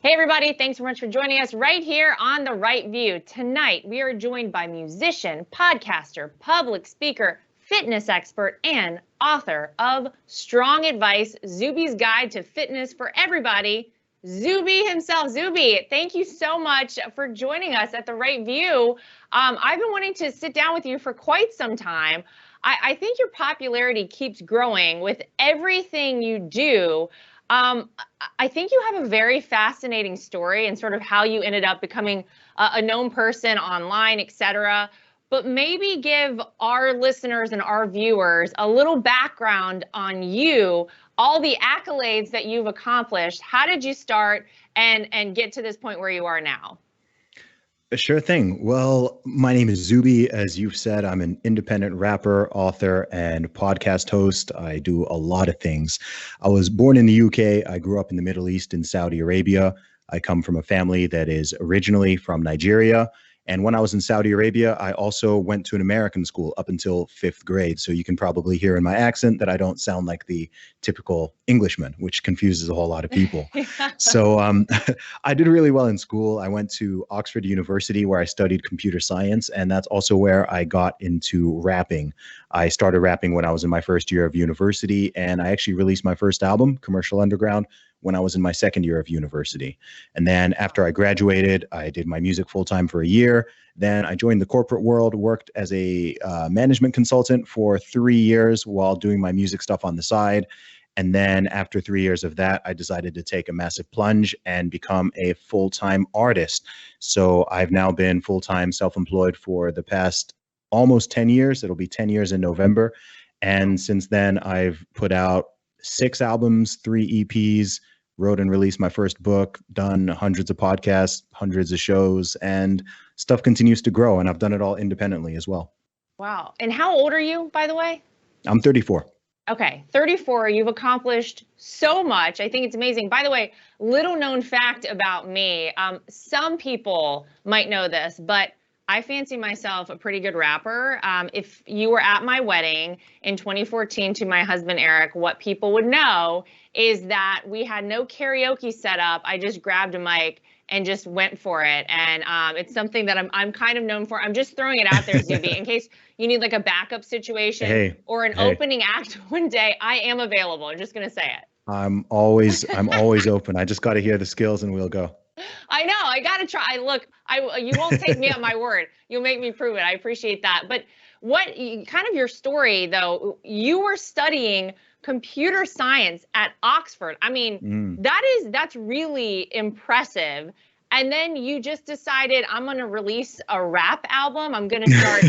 Hey everybody, thanks so much for joining us right here on The Right View. Tonight, we are joined by musician, podcaster, public speaker, fitness expert, and author of Strong Advice, Zuby's Guide to Fitness for Everybody, Zuby himself. Zuby, thank you so much for joining us at The Right View. I've been wanting to sit down with you for quite some time. I think your popularity keeps growing with everything you do. I think you have a very fascinating story and sort of how you ended up becoming a known person online, etc. But maybe give our listeners and our viewers a little background on you, all the accolades that you've accomplished. How did you start and get to this point where you are now? Sure thing. Well, my name is Zuby. As you've said, I'm an independent rapper, author, and podcast host. I do a lot of things. I was born in the UK. I grew up in the Middle East in Saudi Arabia. I come from a family that is originally from Nigeria. And when I was in Saudi Arabia, I also went to an American school up until 5th grade. So you can probably hear in my accent that I don't sound like the typical Englishman, which confuses a whole lot of people. So I did really well in school. I went to Oxford University where I studied computer science. And that's also where I got into rapping. I started rapping when I was in my first year of university. And I actually released my first album, Commercial Underground, when I was in my second year of university. And then after I graduated, I did my music full time for a year. Then I joined the corporate world, worked as a management consultant for 3 years while doing my music stuff on the side. And then after 3 years of that, I decided to take a massive plunge and become a full-time artist. So I've now been full-time self-employed for the past almost 10 years. It'll be 10 years in November. And since then, I've put out 6 albums, 3 EPs, wrote and released my first book, done hundreds of podcasts, hundreds of shows, and stuff continues to grow. And I've done it all independently as well. Wow. And how old are you, by the way? I'm 34. Okay, 34, you've accomplished so much. I think it's amazing. By the way, little known fact about me, some people might know this, but I fancy myself a pretty good rapper. If you were at my wedding in 2014 to my husband, Eric, what people would know is that we had no karaoke set up. I just grabbed a mic and just went for it. And it's something that I'm kind of known for. I'm just throwing it out there, Zuby, in case you need like a backup situation or an opening act one day. I am available. I'm just going to say it. I'm always open. I just got to hear the skills and we'll go. I know. I got to try. Look, you won't take me at my word. You'll make me prove it. I appreciate that. But kind of your story, though, you were studying computer science at Oxford. I mean, that's really impressive. And then you just decided, I'm going to release a rap album. I'm going to start.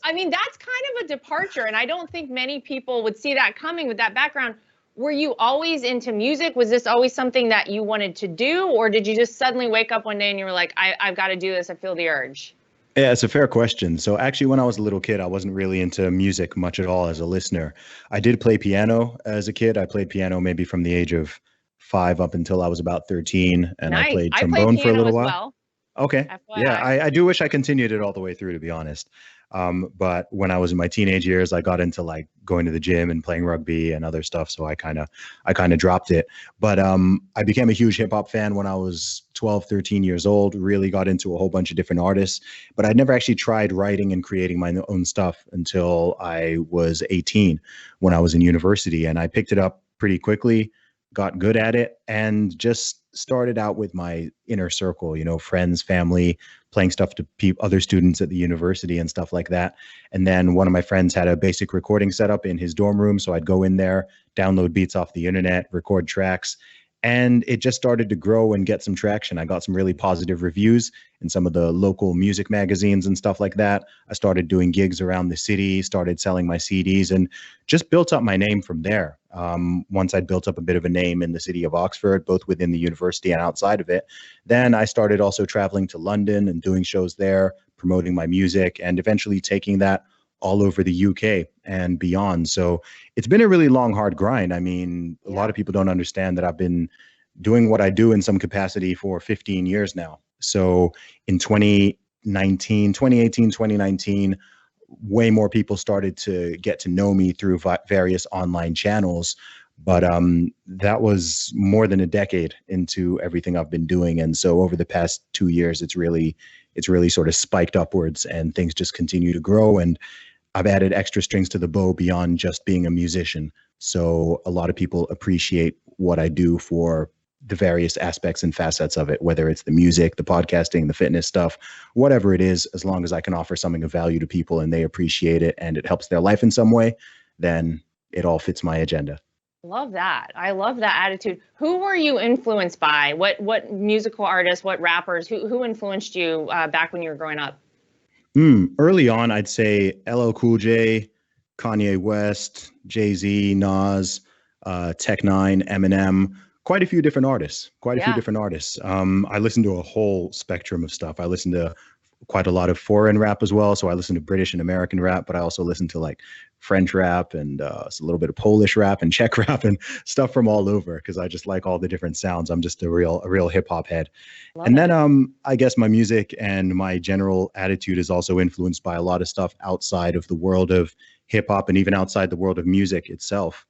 I mean, that's kind of a departure. And I don't think many people would see that coming with that background. Were you always into music? Was this always something that you wanted to do? Or did you just suddenly wake up one day and you were like, I've got to do this. I feel the urge. Yeah, it's a fair question. So actually, when I was a little kid, I wasn't really into music much at all as a listener. I did play piano as a kid. I played piano maybe from the age of 5 up until I was about 13. And nice. I played trombone for a little while. Well. Okay. FYI. Yeah, I do wish I continued it all the way through, to be honest. But when I was in my teenage years, I got into like going to the gym and playing rugby and other stuff. So I kind of dropped it. But I became a huge hip hop fan when I was 12, 13 years old, really got into a whole bunch of different artists. But I'd never actually tried writing and creating my own stuff until I was 18 when I was in university. And I picked it up pretty quickly, got good at it, and just started out with my inner circle, friends, family, playing stuff to other students at the university and stuff like that. And then one of my friends had a basic recording setup in his dorm room. So I'd go in there, download beats off the internet, record tracks. And it just started to grow and get some traction. I got some really positive reviews in some of the local music magazines and stuff like that. I started doing gigs around the city, started selling my CDs, and just built up my name from there. Once I'd built up a bit of a name in the city of Oxford, both within the university and outside of it, then I started also traveling to London and doing shows there, promoting my music, and eventually taking that all over the UK and beyond. So it's been a really long, hard grind. I mean, a lot of people don't understand that I've been doing what I do in some capacity for 15 years now. So in 2018, 2019, way more people started to get to know me through various online channels. But that was more than a decade into everything I've been doing. And so over the past 2 years, it's really sort of spiked upwards, and things just continue to grow. And I've added extra strings to the bow beyond just being a musician. So a lot of people appreciate what I do for the various aspects and facets of it, whether it's the music, the podcasting, the fitness stuff, whatever it is, as long as I can offer something of value to people and they appreciate it and it helps their life in some way, then it all fits my agenda. Love that. I love that attitude. Who were you influenced by? What musical artists, what rappers, who influenced you back when you were growing up? Early on, I'd say LL Cool J, Kanye West, Jay-Z, Nas, Tech Nine, Eminem, quite a few different artists, I listen to a whole spectrum of stuff. I listen to quite a lot of foreign rap as well. So I listen to British and American rap, but I also listen to like French rap and a little bit of Polish rap and Czech rap and stuff from all over, because I just like all the different sounds. I'm just a real hip hop head. And then I guess my music and my general attitude is also influenced by a lot of stuff outside of the world of hip hop and even outside the world of music itself.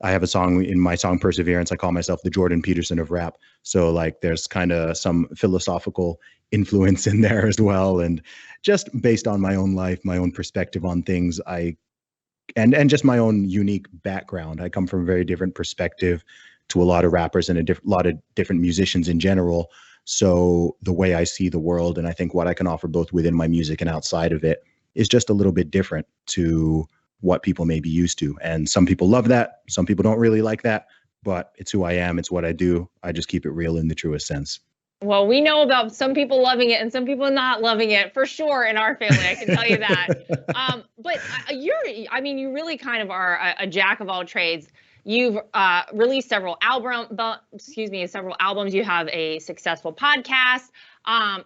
I have a song in my song Perseverance. I call myself the Jordan Peterson of rap. So like there's kind of some philosophical influence in there as well. And just based on my own life, my own perspective on things, and just my own unique background. I come from a very different perspective to a lot of rappers and a lot of different musicians in general. So the way I see the world, and I think what I can offer both within my music and outside of it, is just a little bit different to what people may be used to. And some people love that. Some people don't really like that, but it's who I am. It's what I do. I just keep it real in the truest sense. Well, we know about some people loving it and some people not loving it for sure in our family. I can tell you that. But you really kind of are a jack of all trades. You've released several albums. You have a successful podcast.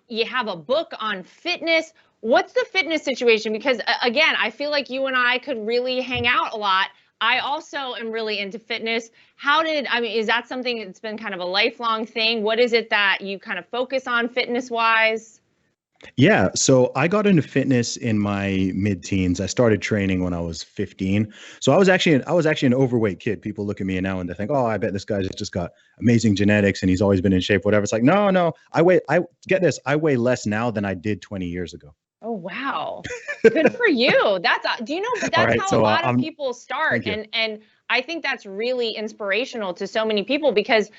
You have a book on fitness. What's the fitness situation? Because again, I feel like you and I could really hang out a lot. I also am really into fitness. Is that something that's been kind of a lifelong thing? What is it that you kind of focus on fitness wise? Yeah, so I got into fitness in my mid-teens. I started training when I was 15. So I was actually an overweight kid. People look at me now and they think, "Oh, I bet this guy's just got amazing genetics and he's always been in shape, whatever." It's like, no. I weigh less now than I did 20 years ago. Oh, wow. Good for you. Do you know, that's right, how a lot of people start. And I think that's really inspirational to so many people, because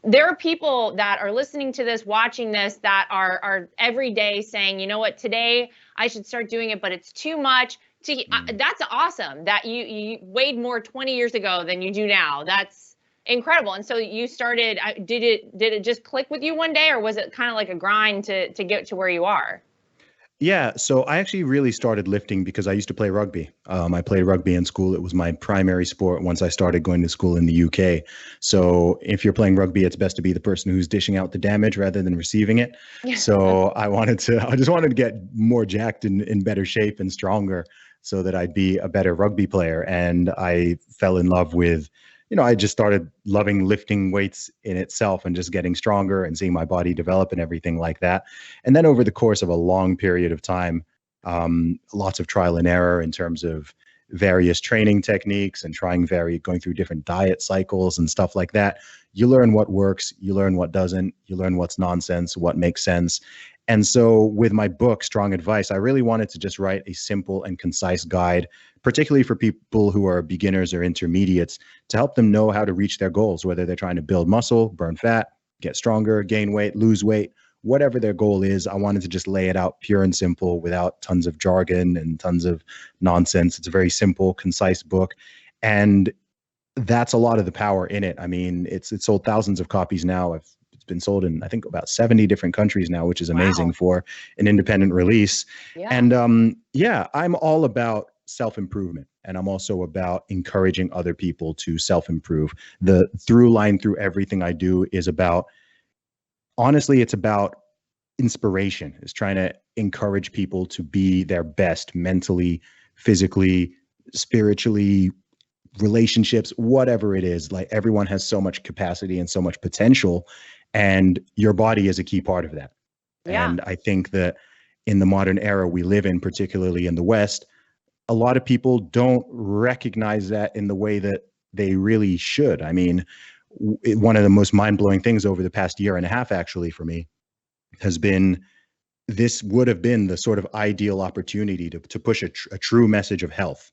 there are people that are listening to this, watching this, that are every day saying, you know what, today I should start doing it, but it's too much. That's awesome that you weighed more 20 years ago than you do now. That's incredible. And so you started, did it just click with you one day, or was it kind of like a grind to get to where you are? Yeah, so I actually really started lifting because I used to play rugby. I played rugby in school. It was my primary sport once I started going to school in the UK. So if you're playing rugby, it's best to be the person who's dishing out the damage rather than receiving it. Yeah. So I just wanted to get more jacked and in better shape and stronger so that I'd be a better rugby player. And I fell in love with, I just started loving lifting weights in itself and just getting stronger and seeing my body develop and everything like that. And then over the course of a long period of time, lots of trial and error in terms of various training techniques and going through different diet cycles and stuff like that. You learn what works, you learn what doesn't, you learn what's nonsense, what makes sense. And so with my book, Strong Advice, I really wanted to just write a simple and concise guide, particularly for people who are beginners or intermediates, to help them know how to reach their goals, whether they're trying to build muscle, burn fat, get stronger, gain weight, lose weight, whatever their goal is. I wanted to just lay it out pure and simple without tons of jargon and tons of nonsense. It's a very simple, concise book. And that's a lot of the power in it. I mean, it's sold thousands of copies now. It's been sold in, I think, about 70 different countries now, which is amazing for an independent release. Yeah. And I'm all about self-improvement, and I'm also about encouraging other people to self-improve. The through line through everything I do is about, honestly, it's about inspiration. It's trying to encourage people to be their best mentally, physically, spiritually, relationships, whatever it is. Like, everyone has so much capacity and so much potential, and your body is a key part of that. Yeah. And I think that in the modern era we live in, particularly in the West, a lot of people don't recognize that in the way that they really should. I mean, one of the most mind-blowing things over the past year and a half, actually, for me, has been this would have been the sort of ideal opportunity to push a true message of health,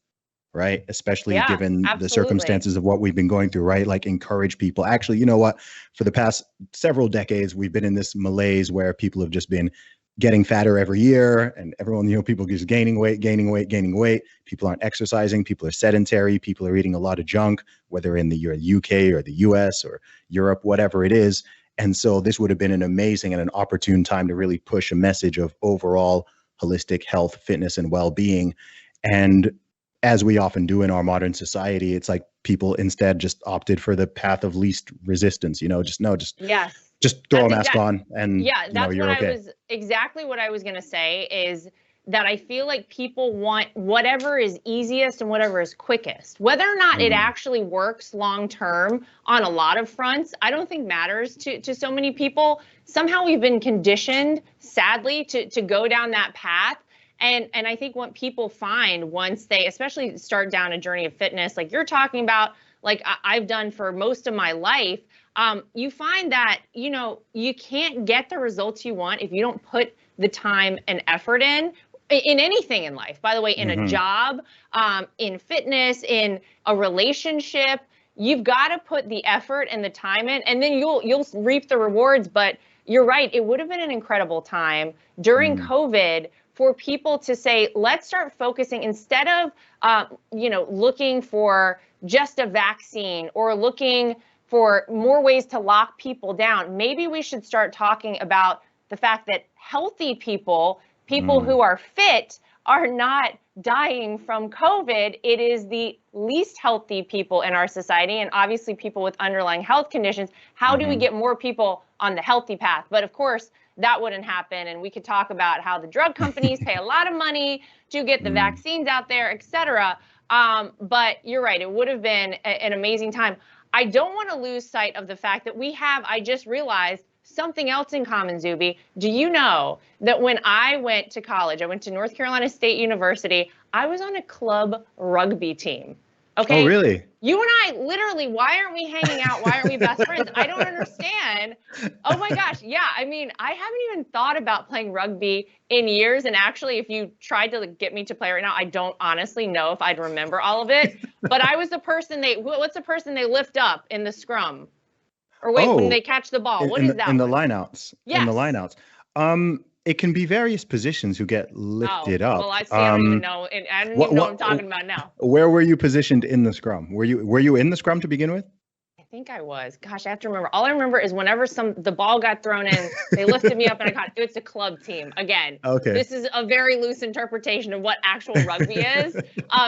right? Especially Yeah, given the absolutely. circumstances of what we've been going through, right? Like encourage people. Actually, you know what? For the past several decades, we've been in this malaise where people have just been getting fatter every year, and everyone, people just gaining weight, gaining weight, gaining weight. People aren't exercising. People are sedentary. People are eating a lot of junk, whether in the UK or the US or Europe, whatever it is. And so this would have been an amazing and an opportune time to really push a message of overall holistic health, fitness, and well-being. And as we often do in our modern society, it's like people instead just opted for the path of least resistance, Yes. just throw That's a mask on and that's you're what okay. exactly what I was going to say is that I feel like people want whatever is easiest and whatever is quickest. Whether or not it actually works long term on a lot of fronts, I don't think matters to so many people. Somehow we've been conditioned, sadly, to go down that path. And I think what people find once they especially start down a journey of fitness, like you're talking about, like I've done for most of my life, you find that, you can't get the results you want if you don't put the time and effort in anything in life. By the way, in a job, in fitness, in a relationship, you've got to put the effort and the time in, and then you'll reap the rewards. But you're right. It would have been an incredible time during COVID for people to say, let's start focusing instead of, looking for just a vaccine or looking for more ways to lock people down. Maybe we should start talking about the fact that healthy people who are fit, are not dying from COVID. It is the least healthy people in our society, and obviously people with underlying health conditions. How do we get more people on the healthy path? But of course, that wouldn't happen. And we could talk about how the drug companies pay a lot of money to get the vaccines out there, et cetera. But you're right, it would have been an amazing time. I don't want to lose sight of the fact that I just realized something else in common, Zuby. Do you know that when I went to college, I went to North Carolina State University, I was on a club rugby team. Okay. Oh, really? You and I literally, why aren't we hanging out? Why aren't we best friends? I don't understand. Oh my gosh. Yeah. I mean, I haven't even thought about playing rugby in years. And actually, if you tried to get me to play right now, I don't honestly know if I'd remember all of it. But I was the person what's the person they lift up in the scrum? Or wait, when they catch the ball, what is that? In the lineouts. Yes. In the lineouts. It can be various positions who get lifted up. Well, I see. I don't even know. I don't even know what I'm talking about now. Where were you positioned in the scrum? Were you in the scrum to begin with? I think I was. Gosh, I have to remember. All I remember is whenever the ball got thrown in, they lifted me up and I caught it. It's a club team. Again, okay. This is a very loose interpretation of what actual rugby is,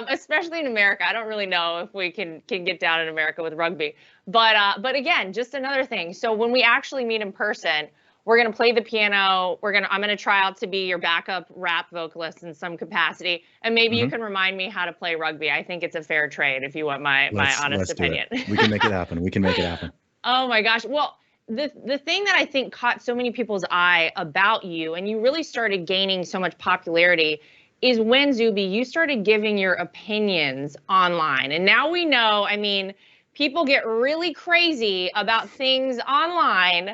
especially in America. I don't really know if we can get down in America with rugby. But again, just another thing. So when we actually meet in person, we're going to play the piano. I'm going to try out to be your backup rap vocalist in some capacity. And maybe you can remind me how to play rugby. I think it's a fair trade if you want my honest opinion. We can make it happen. We can make it happen. Oh my gosh. Well, the thing that I think caught so many people's eye about you, and you really started gaining so much popularity, is when, Zuby, you started giving your opinions online. And now we know, I mean, people get really crazy about things online.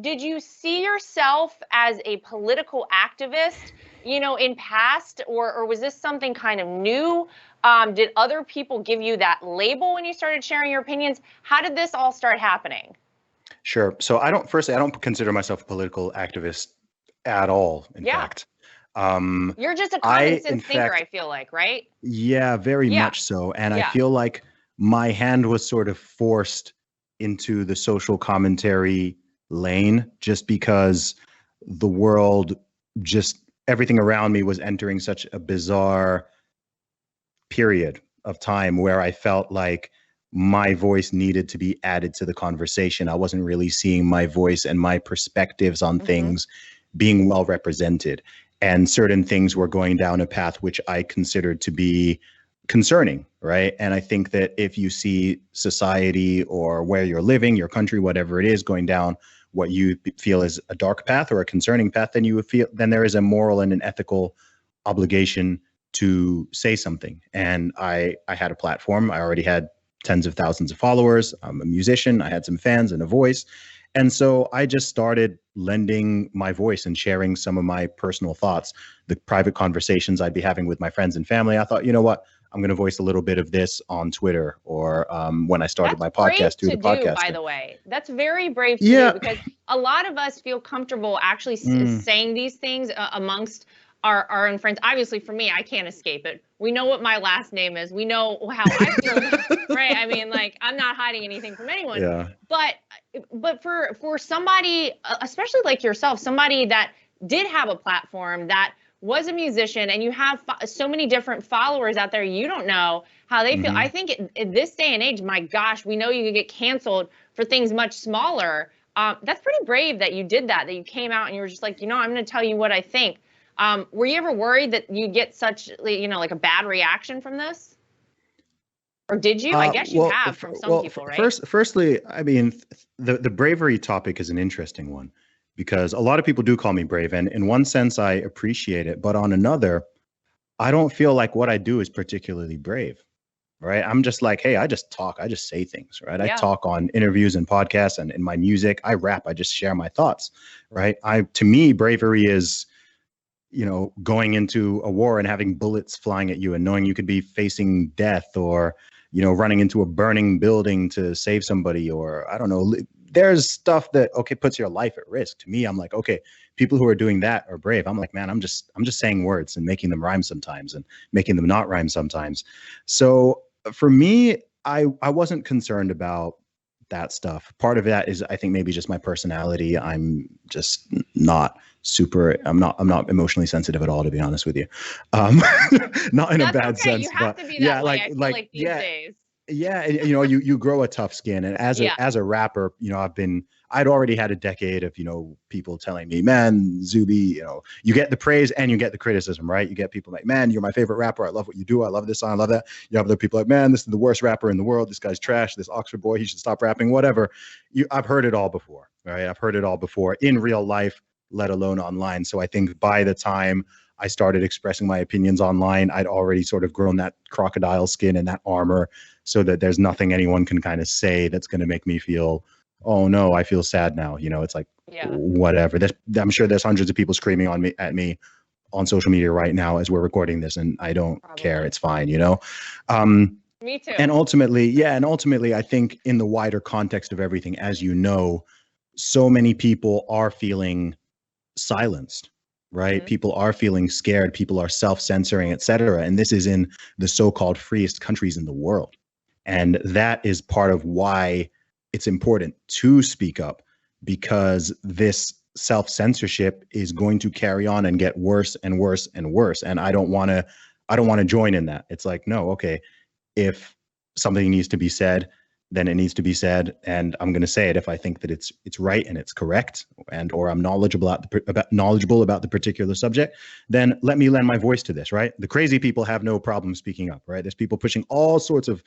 Did you see yourself as a political activist, in past, or was this something kind of new? Did other people give you that label when you started sharing your opinions? How did this all start happening? Sure. So I don't consider myself a political activist at all. In fact, you're just a common sense thinker, I feel like, right? Yeah, very much so. And I feel like my hand was sort of forced into the social commentary lane just because the world, everything around me was entering such a bizarre period of time where I felt like my voice needed to be added to the conversation. I wasn't really seeing my voice and my perspectives on things being well represented. And certain things were going down a path which I considered to be concerning, right? And I think that if you see society or where you're living, your country, whatever it is, going down what you feel is a dark path or a concerning path, then there is a moral and an ethical obligation to say something. And I had a platform. I already had tens of thousands of followers. I'm a musician. I had some fans and a voice. And so I just started lending my voice and sharing some of my personal thoughts, the private conversations I'd be having with my friends and family. I thought, you know what? I'm going to voice a little bit of this on Twitter or when I started my podcast through the podcast. By the way, that's very brave to do, because a lot of us feel comfortable actually saying these things amongst our own friends. Obviously, for me, I can't escape it. We know what my last name is. We know how I feel, right? I mean, like, I'm not hiding anything from anyone. Yeah. But for somebody, especially like yourself, somebody that did have a platform, that was a musician, and you have so many different followers out there, you don't know how they feel. I think in this day and age, my gosh, we know you could get canceled for things much smaller. That's pretty brave that you did that you came out and you were just like, I'm going to tell you what I think. Were you ever worried that you get such, like a bad reaction from this? Or did you? I guess you have from some people, right? Firstly, I mean, the bravery topic is an interesting one, because a lot of people do call me brave. And in one sense, I appreciate it. But on another, I don't feel like what I do is particularly brave, right? I'm just like, hey, I just talk. I just say things, right? Yeah. I talk on interviews and podcasts and in my music. I rap. I just share my thoughts, right? To me, bravery is, going into a war and having bullets flying at you and knowing you could be facing death, or, running into a burning building to save somebody, or I don't know. There's stuff that, puts your life at risk. To me, I'm like, okay, people who are doing that are brave. I'm like, man, I'm just saying words and making them rhyme sometimes and making them not rhyme sometimes. So for me, I wasn't concerned about that stuff. Part of that is, I think, maybe just my personality. I'm just not I'm not emotionally sensitive at all, to be honest with you. Not in a bad sense. You have to be that way, I feel like these days. Yeah, you grow a tough skin, and as a rapper, I'd already had a decade of people telling me, man, Zuby, you get the praise and you get the criticism, right? You get people like, man, you're my favorite rapper. I love what you do. I love this song. I love that. You have other people like, man, this is the worst rapper in the world. This guy's trash. This Oxford boy, he should stop rapping. Whatever. I've heard it all before, right? I've heard it all before in real life, let alone online. So I think by the time I started expressing my opinions online, I'd already sort of grown that crocodile skin and that armor, so that there's nothing anyone can kind of say that's going to make me feel, oh no, I feel sad now. It's like, whatever. I'm sure there's hundreds of people screaming at me on social media right now as we're recording this, and I don't care. It's fine, Me too. And ultimately, I think in the wider context of everything, as you know, so many people are feeling silenced, right? People are feeling scared. People are self-censoring, etc. And this is in the so-called freest countries in the world. And that is part of why it's important to speak up, because this self-censorship is going to carry on and get worse and worse and worse. And I don't want to join in that. It's like, no, okay, if something needs to be said, then it needs to be said, and I'm going to say it if I think that it's right and it's correct, or I'm knowledgeable about the particular subject. Then let me lend my voice to this, right? The crazy people have no problem speaking up, right? There's people pushing all sorts of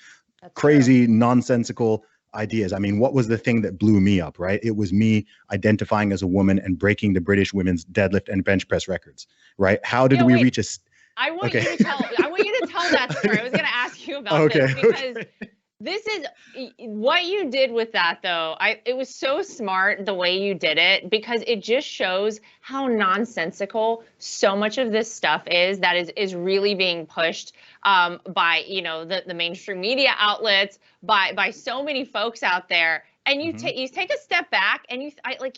crazy, nonsensical ideas. I mean, what was the thing that blew me up, right? It was me identifying as a woman and breaking the British women's deadlift and bench press records, right? How did we reach a? I want you to tell that story. I was going to ask you about this, because this is what you did with that, though. It was so smart the way you did it, because it just shows how nonsensical so much of this stuff is that is really being pushed by the mainstream media outlets, by so many folks out there. And you take a step back and you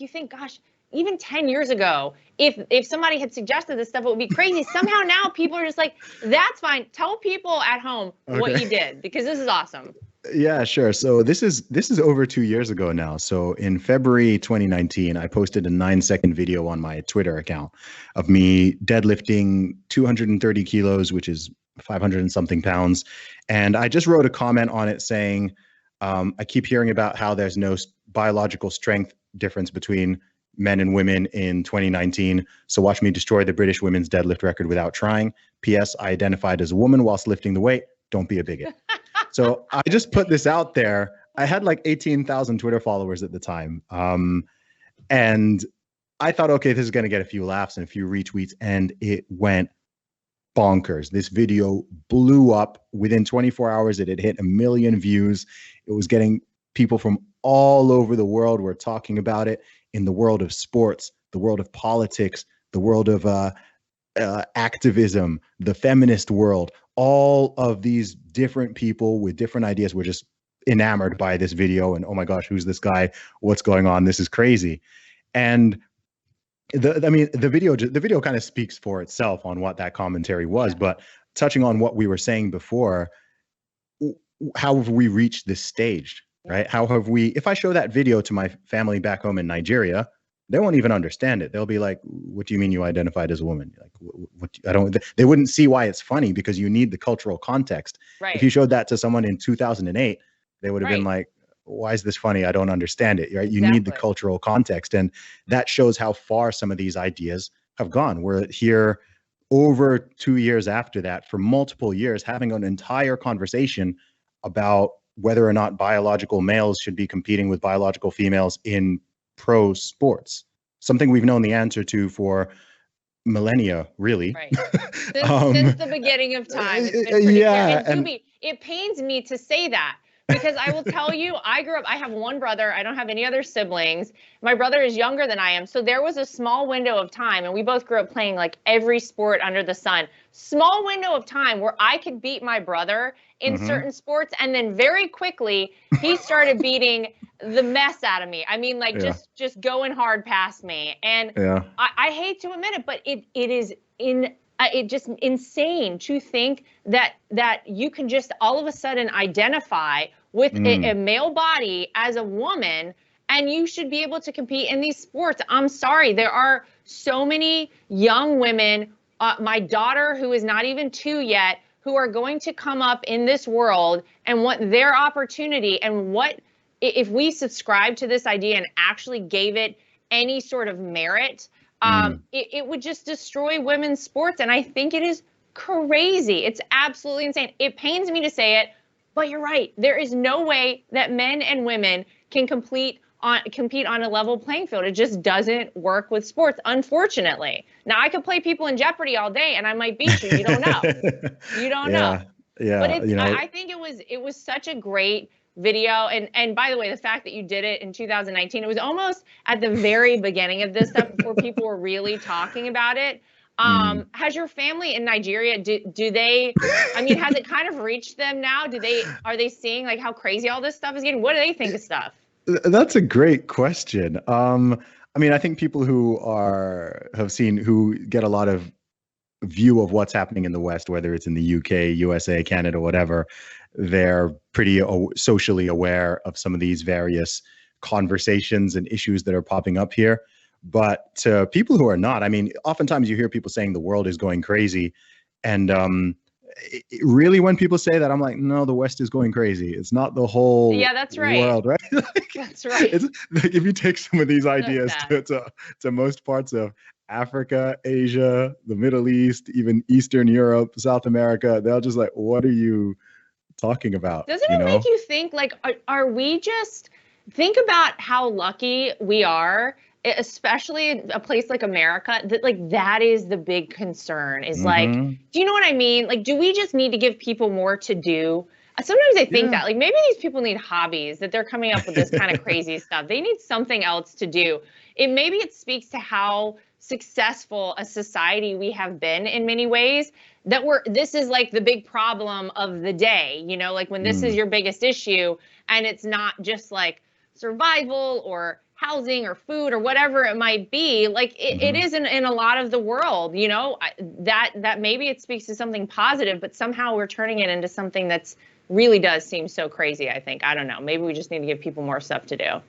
think, gosh, even 10 years ago, if somebody had suggested this stuff, it would be crazy. Somehow now people are just like, that's fine. Tell people at home what you did, because this is awesome. Yeah, sure. So this is over 2 years ago now. So in February 2019, I posted a 9-second video on my Twitter account of me deadlifting 230 kilos, which is 500 and something pounds. And I just wrote a comment on it saying, I keep hearing about how there's no biological strength difference between men and women in 2019. So watch me destroy the British women's deadlift record without trying. P.S. I identified as a woman whilst lifting the weight. Don't be a bigot. So I just put this out there. I had like 18,000 Twitter followers at the time. And I thought, okay, this is going to get a few laughs and a few retweets. And it went bonkers. This video blew up within 24 hours. It had hit 1 million views. It was getting people from all over the world were talking about it in the world of sports, the world of politics, the world of activism, the feminist world. All of these different people with different ideas were just enamored by this video. And oh my gosh, who's this guy? What's going on? This is crazy. And the video kind of speaks for itself on what that commentary was. But touching on what we were saying before, how have we reached this stage, right? How have we? If I show that video to my family back home in Nigeria, they won't even understand it. They'll be like, "What do you mean you identified as a woman?" Like, what? I don't. They wouldn't see why it's funny because you need the cultural context. Right. If you showed that to someone in 2008, they would have been like, why is this funny? I don't understand it, right? You need the cultural context. And that shows how far some of these ideas have gone. We're here over 2 years after that for multiple years having an entire conversation about whether or not biological males should be competing with biological females in pro sports, something we've known the answer to for millennia, really. Right. Since the beginning of time. It's been pretty clear. And Zuby, it pains me to say that. Because I will tell you, I have one brother. I don't have any other siblings. My brother is younger than I am. So there was a small window of time, and we both grew up playing like every sport under the sun. Small window of time where I could beat my brother in certain sports. And then very quickly, he started beating the mess out of me. I mean, like just going hard past me. And I hate to admit it, but it is it's just insane to think that you can just all of a sudden identify with a male body as a woman and you should be able to compete in these sports. I'm sorry. There are so many young women, my daughter who is not even 2 yet, who are going to come up in this world and want their opportunity. And what if we subscribe to this idea and actually gave it any sort of merit? It would just destroy women's sports. And I think it is crazy. It's absolutely insane. It pains me to say it, but you're right. There is no way that men and women can compete on a level playing field. It just doesn't work with sports, unfortunately. Now, I could play people in Jeopardy all day and I might beat you. You don't know. You don't know. Yeah. But I think it was such a great video. And by the way, the fact that you did it in 2019, it was almost at the very beginning of this stuff before people were really talking about it. Has your family in Nigeria, do they, I mean, has it kind of reached them now? Are they seeing like how crazy all this stuff is getting? What do they think of stuff? That's a great question. I mean, I think people who get a lot of view of what's happening in the West, whether it's in the UK, USA, Canada, whatever, they're pretty socially aware of some of these various conversations and issues that are popping up here. But to people who are not, I mean, oftentimes you hear people saying the world is going crazy. And really, when people say that, I'm like, no, the West is going crazy. It's not the whole world, right? That's right. It's like if you take some of these ideas to most parts of Africa, Asia, the Middle East, even Eastern Europe, South America, they're just like, what are you talking about? Doesn't it make you think, like, are we just, think about how lucky we are, especially a place like America, that like that is the big concern is like, do you know what I mean? Like, do we just need to give people more to do? Sometimes I think that like maybe these people need hobbies, that they're coming up with this kind of crazy stuff. They need something else to do. Maybe it speaks to how successful a society we have been in many ways, that this is like the big problem of the day, you know, like when this is your biggest issue and it's not just like survival or housing or food or whatever it might be, like it is in a lot of the world, you know, that maybe it speaks to something positive, but somehow we're turning it into something that's really does seem so crazy. I think, I don't know, maybe we just need to give people more stuff to do.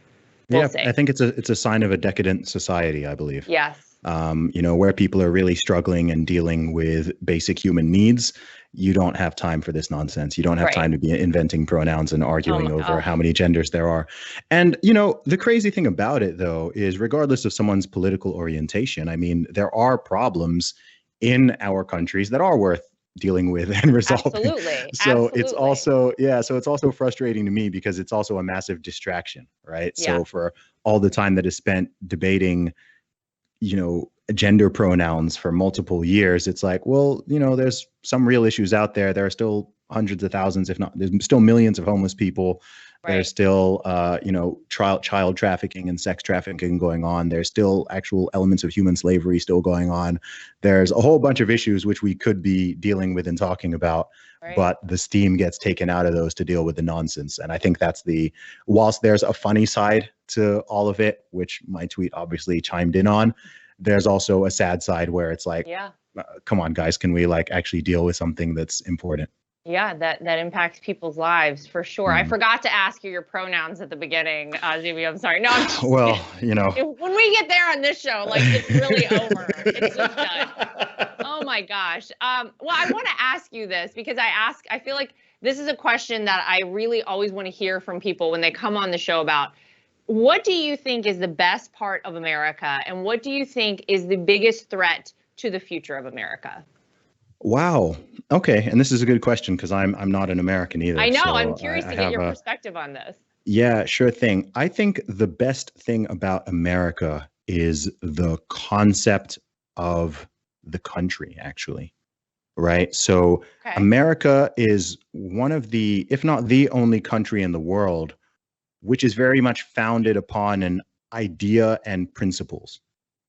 We'll see. I think it's a sign of a decadent society, I believe. Yes. You know, where people are really struggling and dealing with basic human needs, you don't have time for this nonsense. You don't have time to be inventing pronouns and arguing over how many genders there are. And, you know, the crazy thing about it, though, is regardless of someone's political orientation, I mean, there are problems in our countries that are worth dealing with and resolving. Absolutely. So it's also frustrating to me because it's also a massive distraction, right? Yeah. So for all the time that is spent debating, you know, gender pronouns for multiple years, it's like, well, there's some real issues out there. There are still hundreds of thousands, if not, there's still millions of homeless people. There's still, child trafficking and sex trafficking going on. There's still actual elements of human slavery still going on. There's a whole bunch of issues which we could be dealing with and talking about, but the steam gets taken out of those to deal with the nonsense. And I think that's whilst there's a funny side to all of it, which my tweet obviously chimed in on, there's also a sad side where it's like, come on, guys, can we actually deal with something that's important? Yeah, that impacts people's lives for sure. I forgot to ask you your pronouns at the beginning, Zuby. I'm sorry. No, I'm just well, when we get there on this show, it's really over. It's just done. Oh my gosh. Well, I want to ask you this because I feel like this is a question that I really always want to hear from people when they come on the show about. What do you think is the best part of America, and what do you think is the biggest threat to the future of America? Wow. Okay. And this is a good question because I'm not an American either. I know. So I'm curious to get your perspective on this. Yeah, sure thing. I think the best thing about America is the concept of the country, actually. Right. So America is one of the, if not the only country in the world, which is very much founded upon an idea and principles,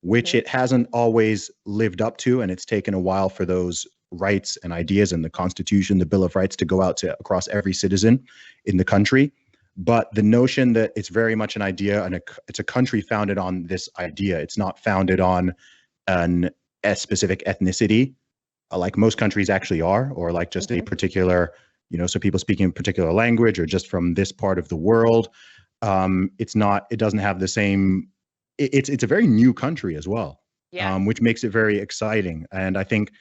which it hasn't always lived up to. And it's taken a while for those rights and ideas and the Constitution, the Bill of Rights to go out to across every citizen in the country. But the notion that it's very much an idea and it's a country founded on this idea. It's not founded on a specific ethnicity, like most countries actually are, or like just a particular, so people speaking a particular language or just from this part of the world. It doesn't have the same, it's a very new country as well, which makes it very exciting. And I think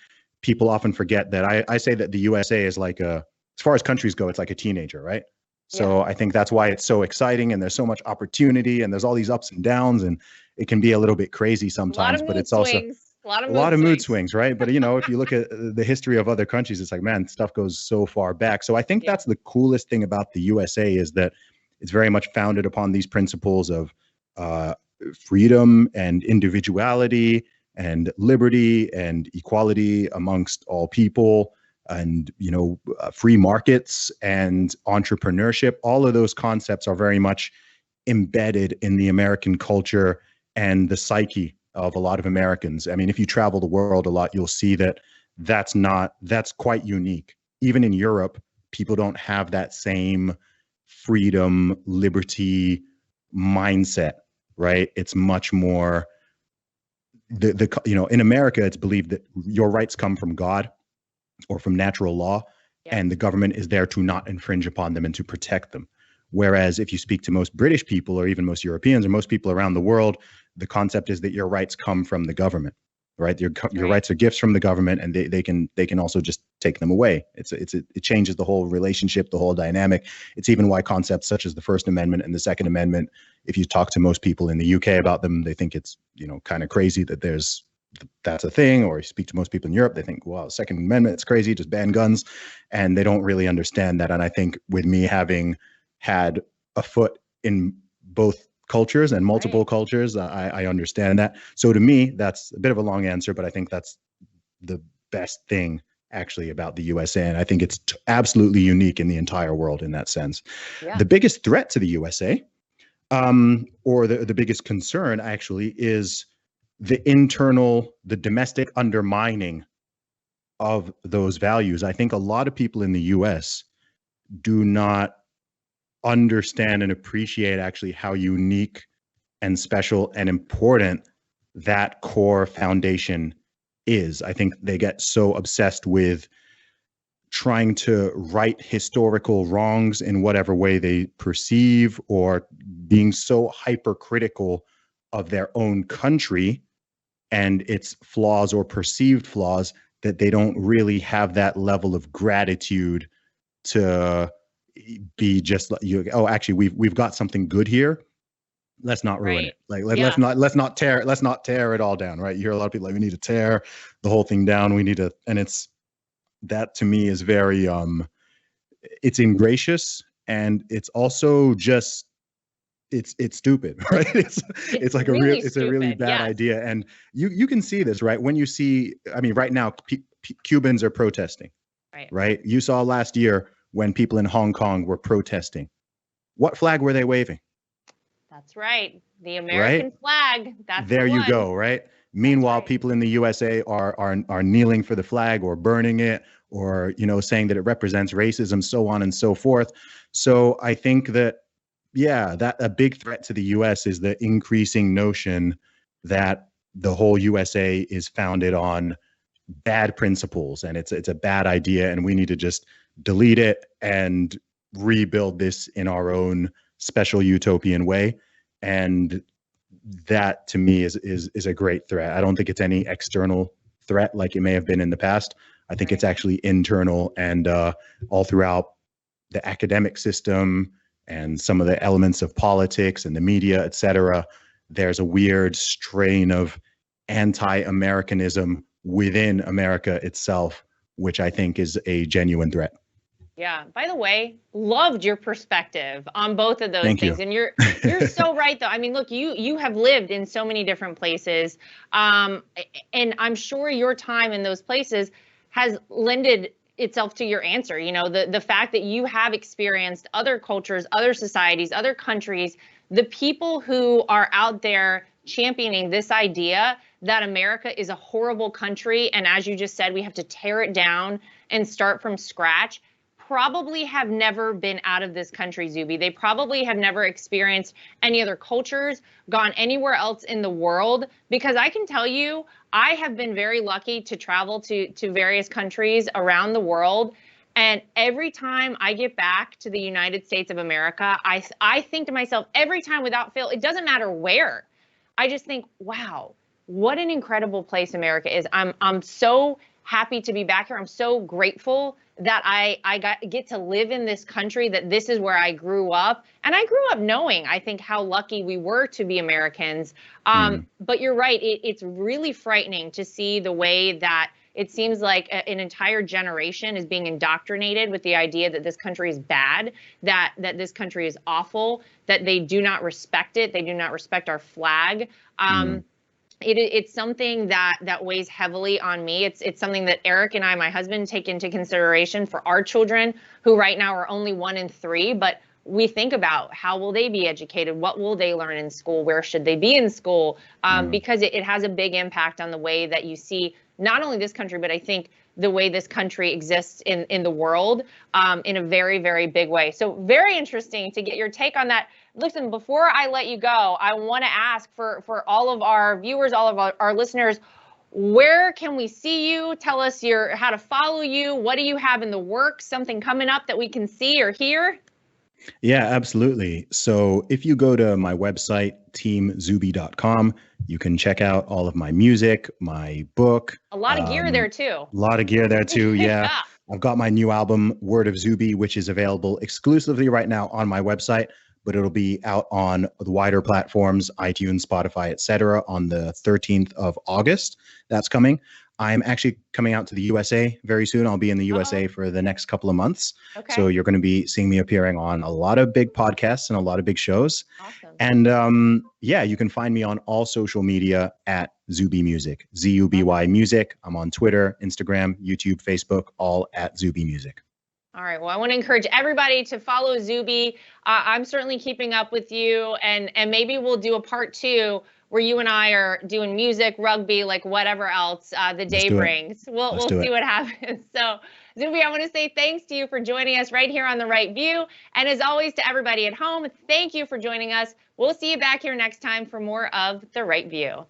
people often forget that I say that the USA is as far as countries go, it's like a teenager, right? So I think that's why it's so exciting and there's so much opportunity and there's all these ups and downs and it can be a little bit crazy sometimes, but it's also a lot of mood swings, right? But if you look at the history of other countries, it's like, man, stuff goes so far back. So I think that's the coolest thing about the USA is that it's very much founded upon these principles of freedom and individuality and liberty and equality amongst all people and, free markets and entrepreneurship. All of those concepts are very much embedded in the American culture and the psyche of a lot of Americans. I mean, if you travel the world a lot, you'll see that that's quite unique. Even in Europe, people don't have that same freedom, liberty mindset, right? It's much more in America, it's believed that your rights come from God or from natural law, and the government is there to not infringe upon them and to protect them. Whereas if you speak to most British people or even most Europeans or most people around the world, the concept is that your rights come from the government, right? Your rights are gifts from the government, and they can also just take them away. It changes the whole relationship, the whole dynamic. It's even why concepts such as the First Amendment and the Second Amendment, if you talk to most people in the UK about them, they think it's kind of crazy that that's a thing. Or you speak to most people in Europe, they think, wow, Second Amendment, it's crazy, just ban guns, and they don't really understand that. And I think with me having had a foot in both cultures and multiple cultures, I understand that. So to me, that's a bit of a long answer, but I think that's the best thing actually about the USA. And I think it's absolutely unique in the entire world in that sense. The biggest threat to the USA, or the biggest concern actually, is the domestic undermining of those values. I think a lot of people in the US do not understand and appreciate actually how unique and special and important that core foundation is. I think they get so obsessed with trying to right historical wrongs in whatever way they perceive, or being so hypercritical of their own country and its flaws or perceived flaws that they don't really have that level of gratitude to be just like, actually we've got something good here. Let's not ruin it. Let's not tear it all down. Right. You hear a lot of people like, we need to tear the whole thing down. And that to me is very, it's ingracious, and it's also just it's stupid, right? It's like really it's a really stupid. bad Yes. idea. And you can see this, right? When you see, I mean, right now, Cubans are protesting, Right. right? You saw last year when people in Hong Kong were protesting. What flag were they waving? That's right. The Right? American flag. That's the There you one. go, right? That's Meanwhile, right. people in the USA are kneeling for the flag or burning it, or saying that it represents racism, so on and so forth. So I think that, yeah, that a big threat to the US is the increasing notion that the whole USA is founded on bad principles, and it's a bad idea, and we need to just delete it and rebuild this in our own special utopian way. And that to me is a great threat. I don't think it's any external threat like it may have been in the past. I think it's Right. actually internal, and all throughout the academic system and some of the elements of politics and the media, et cetera. There's a weird strain of anti-Americanism within America itself, which I think is a genuine threat. Yeah. By the way, loved your perspective on both of those Thank you. things. And you're so right though. I mean, look, you have lived in so many different places. Um, and I'm sure your time in those places has lended itself to your answer. The fact that you have experienced other cultures, other societies, other countries, the people who are out there championing this idea that America is a horrible country. And as you just said, we have to tear it down and start from scratch, probably have never been out of this country, Zuby. They probably have never experienced any other cultures, gone anywhere else in the world, because I can tell you, I have been very lucky to travel to various countries around the world. And every time I get back to the United States of America, I think to myself every time without fail, it doesn't matter where. I just think, wow, what an incredible place America is. I'm so happy to be back here. I'm so grateful that I get to live in this country, that this is where I grew up. And I grew up knowing, I think, how lucky we were to be Americans. But you're right, it's really frightening to see the way that it seems like an entire generation is being indoctrinated with the idea that this country is bad, that this country is awful, that they do not respect it, they do not respect our flag. It's something that weighs heavily on me. It's something that Eric and I, my husband, take into consideration for our children, who right now are only 1 and 3. But we think about, how will they be educated? What will they learn in school? Where should they be in school? Because it has a big impact on the way that you see not only this country, but I think the way this country exists in the world, in a very, very big way. So very interesting to get your take on that. Listen, before I let you go, I want to ask for all of our viewers, all of our listeners, where can we see you? Tell us how to follow you. What do you have in the works? Something coming up that we can see or hear? Yeah, absolutely. So if you go to my website, teamzuby.com, you can check out all of my music, my book. A lot of gear there too. A lot of gear there too. Yeah. I've got my new album, Word of Zuby, which is available exclusively right now on my website, but it'll be out on the wider platforms, iTunes, Spotify, etc., on the 13th of August. That's coming. I'm actually coming out to the USA very soon. I'll be in the USA for the next couple of months. Okay. So you're going to be seeing me appearing on a lot of big podcasts and a lot of big shows. Awesome. And yeah, you can find me on all social media at Zuby Music, Zuby Music. I'm on Twitter, Instagram, YouTube, Facebook, all at Zuby Music. All right. Well, I want to encourage everybody to follow Zuby. I'm certainly keeping up with you, and maybe we'll do a part 2 where you and I are doing music, rugby, like whatever else the day brings. We'll see what happens. So, Zuby, I want to say thanks to you for joining us right here on The Right View. And as always, to everybody at home, thank you for joining us. We'll see you back here next time for more of The Right View.